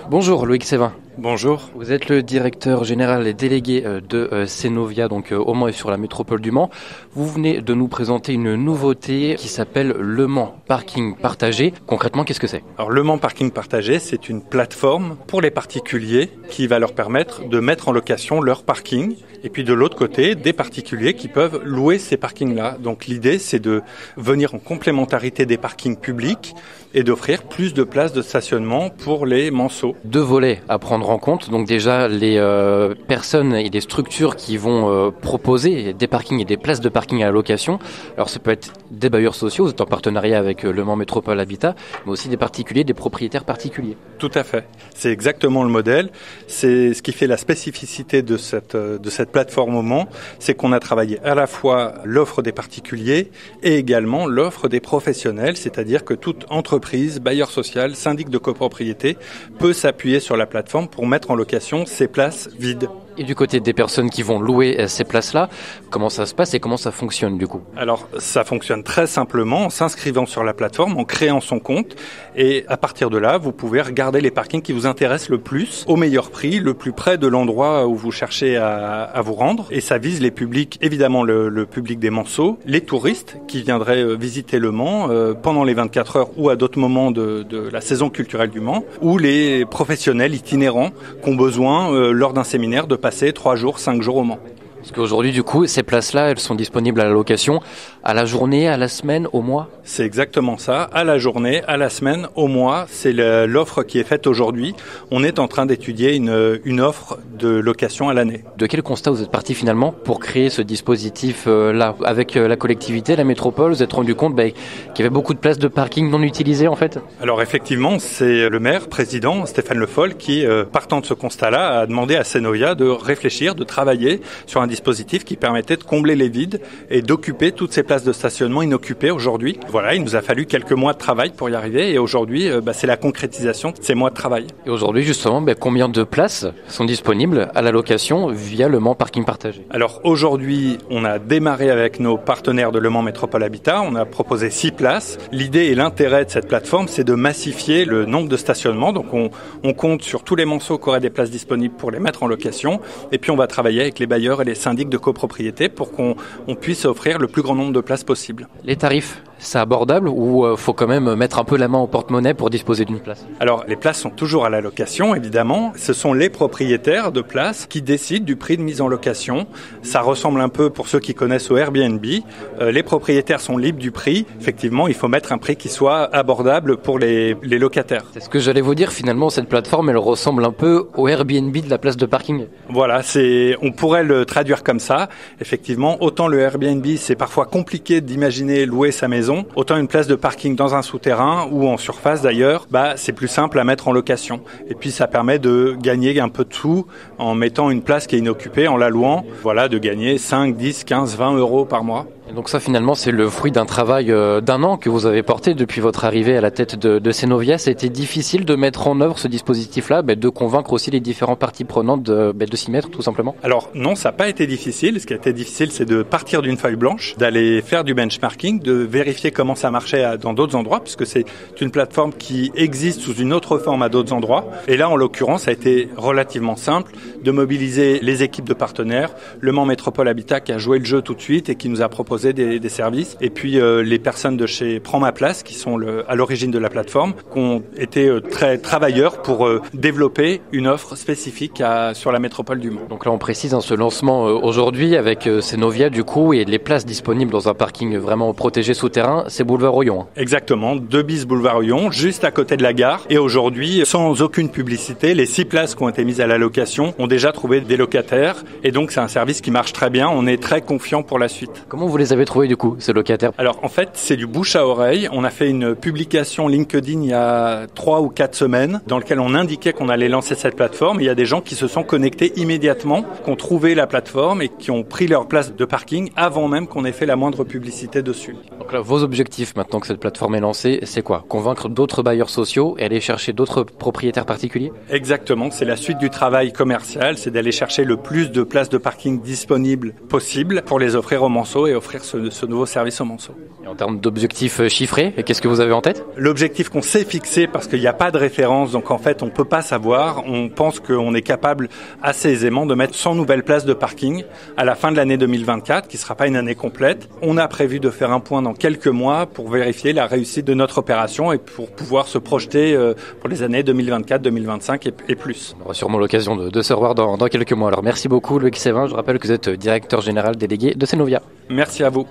Bonjour Loïc Sévin. Bonjour. Vous êtes le directeur général et délégué de Cenovia, donc au Mans et sur la métropole du Mans. Vous venez de nous présenter une nouveauté qui s'appelle Le Mans Parking Partagé. Concrètement, qu'est-ce que c'est ? Alors Le Mans Parking Partagé, c'est une plateforme pour les particuliers qui va leur permettre de mettre en location leur parking. Et puis de l'autre côté, des particuliers qui peuvent louer ces parkings-là. Donc l'idée, c'est de venir en complémentarité des parkings publics et d'offrir plus de places de stationnement pour les manceaux. Deux volets à prendre en compte. Donc déjà, les personnes et les structures qui vont proposer des parkings et des places de parking à la location. Alors ça peut être des bailleurs sociaux, vous êtes en partenariat avec Le Mans Métropole Habitat, mais aussi des particuliers, des propriétaires particuliers. Tout à fait. C'est exactement le modèle. C'est ce qui fait la spécificité de cette plateforme au Mans, c'est qu'on a travaillé à la fois l'offre des particuliers et également l'offre des professionnels, c'est-à-dire que toute entreprise, bailleur social, syndic de copropriété peut s'appuyer sur la plateforme pour mettre en location ces places vides. Et du côté des personnes qui vont louer ces places-là, comment ça se passe et comment ça fonctionne du coup ? Alors, ça fonctionne très simplement en s'inscrivant sur la plateforme, en créant son compte. Et à partir de là, vous pouvez regarder les parkings qui vous intéressent le plus, au meilleur prix, le plus près de l'endroit où vous cherchez à vous rendre. Et ça vise les publics, évidemment le public des manceaux, les touristes qui viendraient visiter le Mans pendant les 24 heures ou à d'autres moments de la saison culturelle du Mans, ou les professionnels itinérants qui ont besoin, lors d'un séminaire, de passer 3 jours, 5 jours au Mans. Parce qu'aujourd'hui, du coup, ces places-là, elles sont disponibles à la location à la journée, à la semaine, au mois ? C'est exactement ça, à la journée, à la semaine, au mois. C'est l'offre qui est faite aujourd'hui. On est en train d'étudier une offre de location à l'année. De quel constat vous êtes parti finalement pour créer ce dispositif-là ? Avec la collectivité, la métropole, vous êtes rendu compte qu'il y avait beaucoup de places de parking non utilisées en fait ? Alors effectivement, c'est le maire, président, Stéphane Le Foll, qui, partant de ce constat-là, a demandé à Cenovia de réfléchir, de travailler sur un dispositif qui permettait de combler les vides et d'occuper toutes ces places de stationnement inoccupées aujourd'hui. Voilà, il nous a fallu quelques mois de travail pour y arriver et aujourd'hui, c'est la concrétisation de ces mois de travail. Et aujourd'hui, justement, combien de places sont disponibles à la location via Le Mans Parking Partagé ? Alors aujourd'hui, on a démarré avec nos partenaires de Le Mans Métropole Habitat. On a proposé 6 places. L'idée et l'intérêt de cette plateforme, c'est de massifier le nombre de stationnements. Donc on compte sur tous les manceaux qui auraient des places disponibles pour les mettre en location. Et puis on va travailler avec les bailleurs et les syndics de copropriété pour qu'on puisse offrir le plus grand nombre de places possible. Les tarifs, c'est abordable ou faut quand même mettre un peu la main au porte-monnaie pour disposer d'une place ? Alors les places sont toujours à la location évidemment. Ce sont les propriétaires de places qui décident du prix de mise en location. Ça ressemble un peu, pour ceux qui connaissent, au Airbnb. Les propriétaires sont libres du prix. Effectivement, il faut mettre un prix qui soit abordable pour les locataires. C'est ce que j'allais vous dire, finalement cette plateforme elle ressemble un peu au Airbnb de la place de parking. Voilà, on pourrait le traduire comme ça. Effectivement, autant le Airbnb c'est parfois compliqué d'imaginer louer sa maison, autant une place de parking dans un souterrain ou en surface d'ailleurs, c'est plus simple à mettre en location. Et puis ça permet de gagner un peu de sous en mettant une place qui est inoccupée, en la louant, de gagner 5, 10, 15, 20 euros par mois. Et donc ça finalement c'est le fruit d'un travail d'un an que vous avez porté depuis votre arrivée à la tête de Cenovia. C'était difficile de mettre en œuvre ce dispositif-là, de convaincre aussi les différentes parties prenantes de s'y mettre tout simplement ? Alors non, ça n'a pas été difficile. Ce qui a été difficile, c'est de partir d'une feuille blanche, d'aller faire du benchmarking, de vérifier comment ça marchait dans d'autres endroits, puisque c'est une plateforme qui existe sous une autre forme à d'autres endroits. Et là, en l'occurrence, ça a été relativement simple de mobiliser les équipes de partenaires, Le Mans Métropole Habitat qui a joué le jeu tout de suite et qui nous a proposé des services, et puis les personnes de chez Prends ma place qui sont à l'origine de la plateforme, qui ont été très travailleurs pour développer une offre spécifique sur la métropole du Mans. Donc là on précise ce lancement aujourd'hui avec Cenovia du coup et les places disponibles dans un parking vraiment protégé souterrain, c'est boulevard Oyon. Exactement, 2 bis boulevard Oyon, juste à côté de la gare, et aujourd'hui sans aucune publicité, les 6 places qui ont été mises à la location ont déjà trouvé des locataires, et donc c'est un service qui marche très bien, on est très confiant pour la suite. Comment vous les avez trouvé du coup, ces locataires ? Alors en fait, c'est du bouche à oreille. On a fait une publication LinkedIn il y a 3 ou 4 semaines dans laquelle on indiquait qu'on allait lancer cette plateforme. Et il y a des gens qui se sont connectés immédiatement, qui ont trouvé la plateforme et qui ont pris leur place de parking avant même qu'on ait fait la moindre publicité dessus. Donc là, vos objectifs maintenant que cette plateforme est lancée, c'est quoi ? Convaincre d'autres bailleurs sociaux et aller chercher d'autres propriétaires particuliers ? Exactement, c'est la suite du travail commercial, c'est d'aller chercher le plus de places de parking disponibles possible pour les offrir aux manceaux et offrir offrir ce nouveau service aux Monceaux. Et en termes d'objectifs chiffrés, qu'est-ce que vous avez en tête? L'objectif qu'on s'est fixé, parce qu'il n'y a pas de référence, donc en fait on peut pas savoir, on pense qu'on est capable assez aisément de mettre 100 nouvelles places de parking à la fin de l'année 2024, qui sera pas une année complète. On a prévu de faire un point dans quelques mois pour vérifier la réussite de notre opération et pour pouvoir se projeter pour les années 2024, 2025 et plus. On aura sûrement l'occasion de se revoir dans quelques mois. Alors merci beaucoup Loïc Sévin, je rappelle que vous êtes directeur général délégué de Cenovia. Merci à vous.